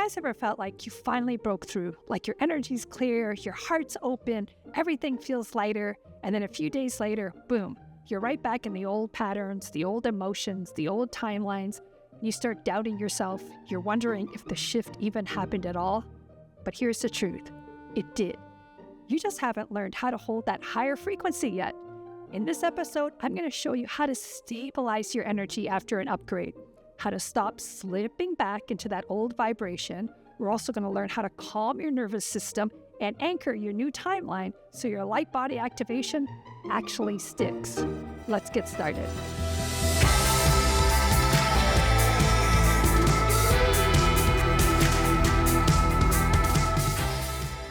guys ever felt like you finally broke through, like your energy's clear, your heart's open, everything feels lighter, and then a few days later, boom, you're right back in the old patterns, the old emotions, the old timelines, and you start doubting yourself. You're wondering if the shift even happened at all. But here's the truth. It did. You just haven't learned how to hold that higher frequency yet. In this episode, I'm going to show you how to stabilize your energy after an upgrade, how to stop slipping back into that old vibration. We're also going to learn how to calm your nervous system and anchor your new timeline so your light body activation actually sticks. Let's get started.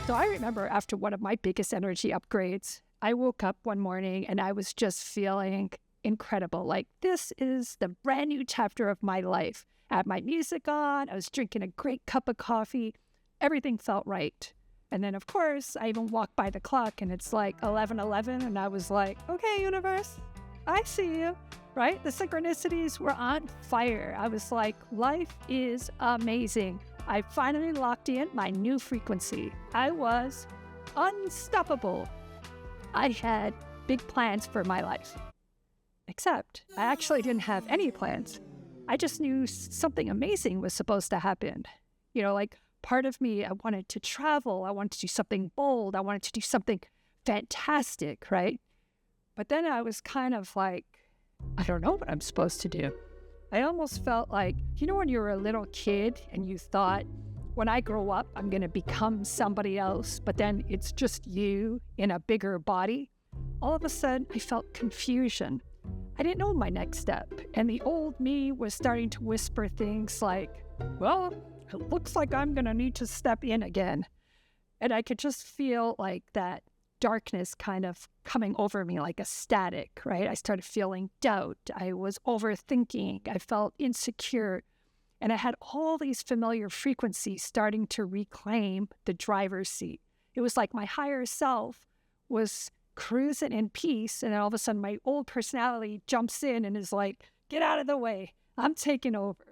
So I remember after one of my biggest energy upgrades, I woke up one morning and I was just feeling incredible. Like, this is the brand new chapter of my life. I had my music on, I was drinking a great cup of coffee, everything felt right. And then, of course, I even walked by the clock and it's like 11:11, and I was like, okay, universe, I see you, right? The synchronicities were on fire. I was like, life is amazing. I finally locked in my new frequency. I was unstoppable. I had big plans for my life. Except I actually didn't have any plans. I just knew something amazing was supposed to happen. You know, like, part of me, I wanted to travel. I wanted to do something bold. I wanted to do something fantastic, right? But then I was kind of like, I don't know what I'm supposed to do. I almost felt like, you know, when you were a little kid and you thought, when I grow up, I'm going to become somebody else, but then it's just you in a bigger body. All of a sudden, I felt confusion. I didn't know my next step. And the old me was starting to whisper things like, well, it looks like I'm going to need to step in again. And I could just feel like that darkness kind of coming over me like a static, right? I started feeling doubt. I was overthinking. I felt insecure. And I had all these familiar frequencies starting to reclaim the driver's seat. It was like my higher self was cruising in peace, and then all of a sudden my old personality jumps in and is like, get out of the way, I'm taking over.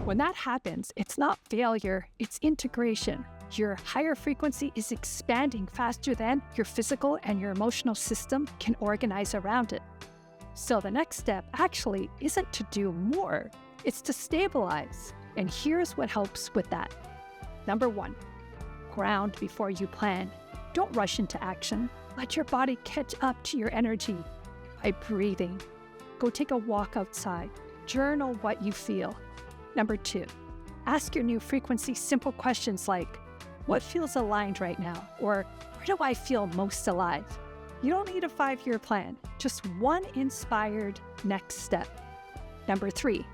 When that happens, it's not failure, it's integration. Your higher frequency is expanding faster than your physical and your emotional system can organize around it. So the next step actually isn't to do more, it's to stabilize. And here's what helps with that. Number 1, ground before you plan. Don't rush into action. Let your body catch up to your energy by breathing. Go take a walk outside. Journal what you feel. Number 2, ask your new frequency simple questions like, what feels aligned right now? Or where do I feel most alive? You don't need a 5-year plan, just one inspired next step. Number 3,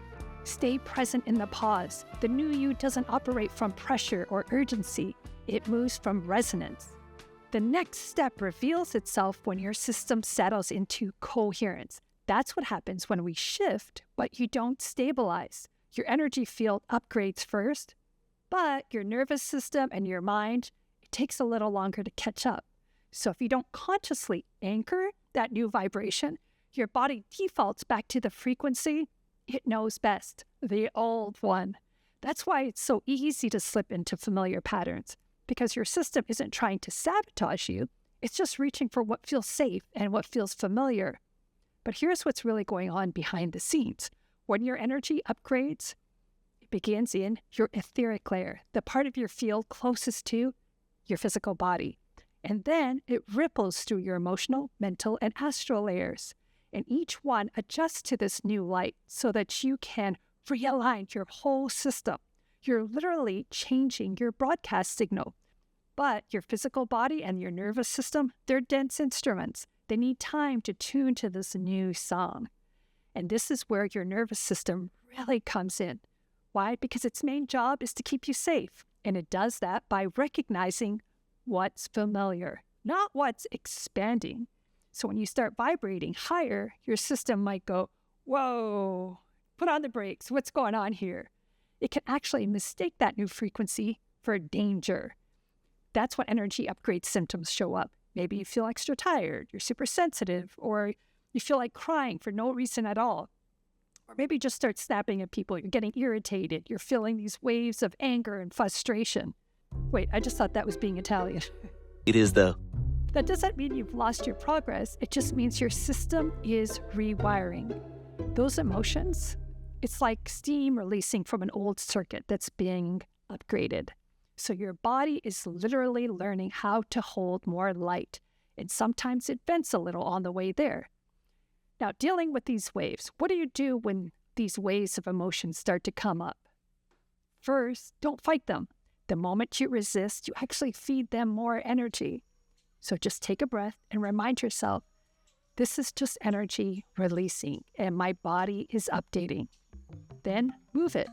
stay present in the pause. The new you doesn't operate from pressure or urgency. It moves from resonance. The next step reveals itself when your system settles into coherence. That's what happens when we shift, but you don't stabilize. Your energy field upgrades first, but your nervous system and your mind, it takes a little longer to catch up. So if you don't consciously anchor that new vibration, your body defaults back to the frequency it knows best, the old one. That's why it's so easy to slip into familiar patterns, because your system isn't trying to sabotage you. It's just reaching for what feels safe and what feels familiar. But here's what's really going on behind the scenes. When your energy upgrades, it begins in your etheric layer, the part of your field closest to your physical body. And then it ripples through your emotional, mental, and astral layers. And each one adjusts to this new light so that you can realign your whole system. You're literally changing your broadcast signal. But your physical body and your nervous system, they're dense instruments. They need time to tune to this new song. And this is where your nervous system really comes in. Why? Because its main job is to keep you safe. And it does that by recognizing what's familiar, not what's expanding. So when you start vibrating higher, your system might go, whoa, put on the brakes. What's going on here? It can actually mistake that new frequency for danger. That's when energy upgrade symptoms show up. Maybe you feel extra tired, you're super sensitive, or you feel like crying for no reason at all. Or maybe just start snapping at people. You're getting irritated. You're feeling these waves of anger and frustration. Wait, I just thought that was being Italian. It is, though. That doesn't mean you've lost your progress. It just means your system is rewiring. Those emotions, it's like steam releasing from an old circuit that's being upgraded. So your body is literally learning how to hold more light. And sometimes it vents a little on the way there. Now, dealing with these waves, what do you do when these waves of emotions start to come up? First, don't fight them. The moment you resist, you actually feed them more energy. So just take a breath and remind yourself, this is just energy releasing and my body is updating. Then move it.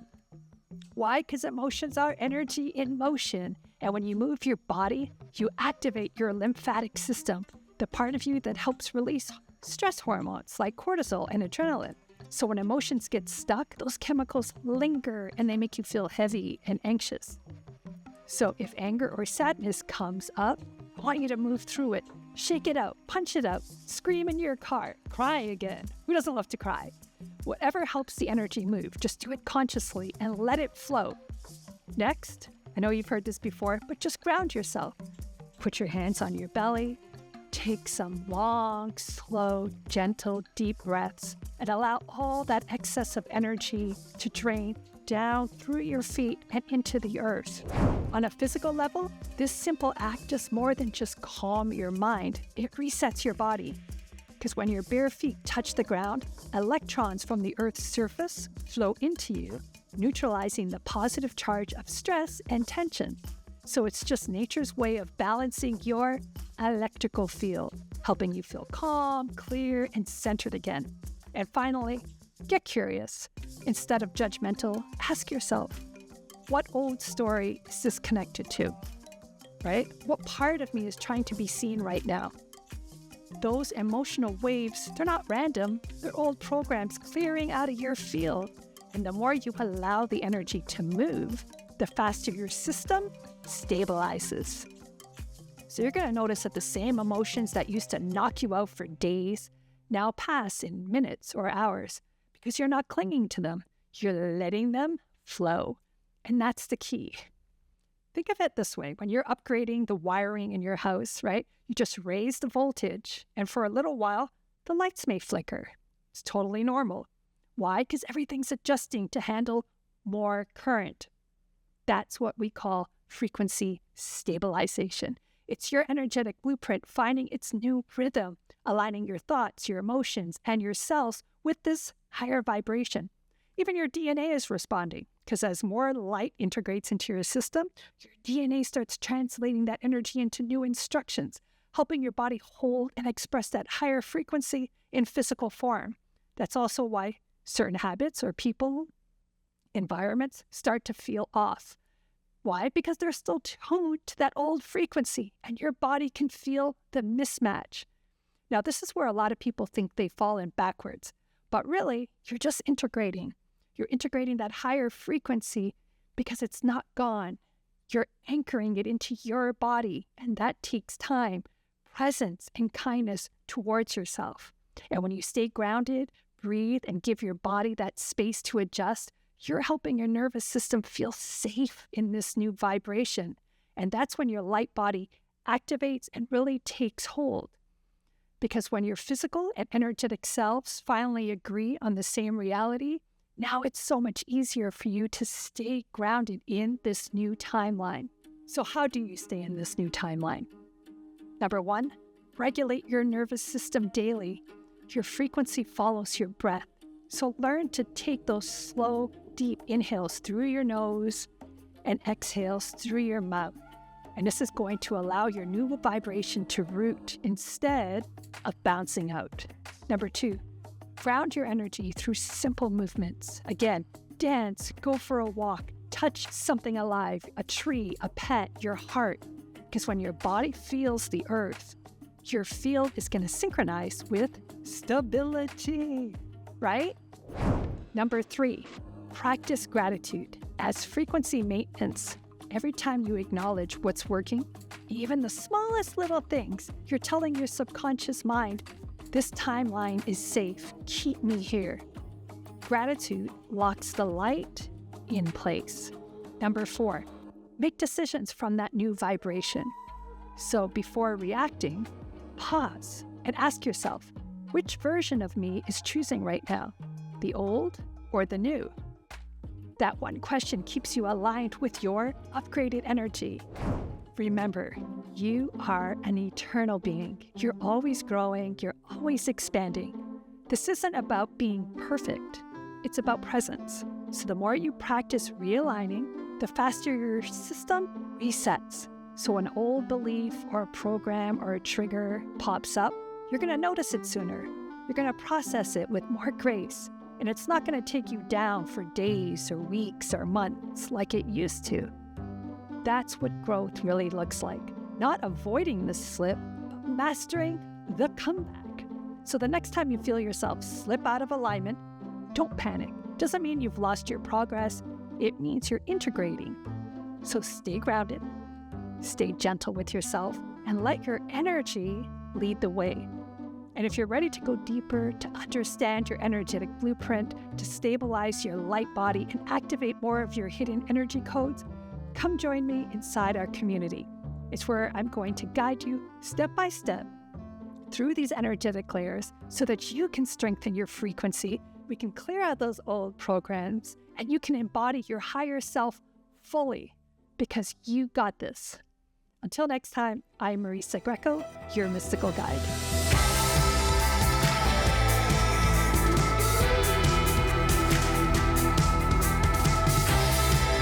Why? Because emotions are energy in motion. And when you move your body, you activate your lymphatic system, the part of you that helps release stress hormones like cortisol and adrenaline. So when emotions get stuck, those chemicals linger and they make you feel heavy and anxious. So if anger or sadness comes up, I want you to move through it. Shake it out, punch it out, scream in your car, cry again. Who doesn't love to cry? Whatever helps the energy move, just do it consciously and let it flow. Next, I know you've heard this before, but just ground yourself. Put your hands on your belly. Take some long, slow, gentle, deep breaths and allow all that excess of energy to drain down through your feet and into the earth. On a physical level, this simple act does more than just calm your mind. It resets your body. Because when your bare feet touch the ground, electrons from the Earth's surface flow into you, neutralizing the positive charge of stress and tension. So it's just nature's way of balancing your electrical field, helping you feel calm, clear, and centered again. And finally, get curious. Instead of judgmental, ask yourself, what old story is this connected to? Right? What part of me is trying to be seen right now? Those emotional waves, they're not random. They're old programs clearing out of your field. And the more you allow the energy to move, the faster your system stabilizes. So you're going to notice that the same emotions that used to knock you out for days now pass in minutes or hours because you're not clinging to them. You're letting them flow. And that's the key. Think of it this way. When you're upgrading the wiring in your house, right? You just raise the voltage, and for a little while, the lights may flicker. It's totally normal. Why? Because everything's adjusting to handle more current. That's what we call frequency stabilization. It's your energetic blueprint finding its new rhythm, aligning your thoughts, your emotions, and your cells with this higher vibration. Even your DNA is responding, because as more light integrates into your system, your DNA starts translating that energy into new instructions, helping your body hold and express that higher frequency in physical form. That's also why certain habits or people, environments start to feel off. Why? Because they're still tuned to that old frequency, and your body can feel the mismatch. Now, this is where a lot of people think they've fallen backwards, but really, you're just integrating. You're integrating that higher frequency because it's not gone. You're anchoring it into your body, and that takes time, presence, and kindness towards yourself. And when you stay grounded, breathe, and give your body that space to adjust, you're helping your nervous system feel safe in this new vibration. And that's when your light body activates and really takes hold. Because when your physical and energetic selves finally agree on the same reality, now it's so much easier for you to stay grounded in this new timeline. So how do you stay in this new timeline? Number one, regulate your nervous system daily. Your frequency follows your breath. So learn to take those slow, deep inhales through your nose and exhales through your mouth. And this is going to allow your new vibration to root instead of bouncing out. Number two, ground your energy through simple movements. Again, dance, go for a walk, touch something alive, a tree, a pet, your heart. Because when your body feels the earth, your field is going to synchronize with stability, right? Number three, practice gratitude as frequency maintenance. Every time you acknowledge what's working, even the smallest little things, you're telling your subconscious mind, this timeline is safe. Keep me here. Gratitude locks the light in place. Number 4, make decisions from that new vibration. So before reacting, pause and ask yourself, which version of me is choosing right now? The old or the new? That one question keeps you aligned with your upgraded energy. Remember, you are an eternal being. You're always growing, you're always expanding. This isn't about being perfect, it's about presence. So the more you practice realigning, the faster your system resets. So when an old belief or a program or a trigger pops up, you're going to notice it sooner. You're going to process it with more grace. And it's not going to take you down for days or weeks or months like it used to. That's what growth really looks like. Not avoiding the slip, but mastering the comeback. So the next time you feel yourself slip out of alignment, don't panic. Doesn't mean you've lost your progress. It means you're integrating. So stay grounded, stay gentle with yourself, and let your energy lead the way. And if you're ready to go deeper, to understand your energetic blueprint, to stabilize your light body and activate more of your hidden energy codes, come join me inside our community. It's where I'm going to guide you step by step through these energetic layers so that you can strengthen your frequency, we can clear out those old programs, and you can embody your higher self fully because you got this. Until next time, I'm Marisa Grieco, your mystical guide.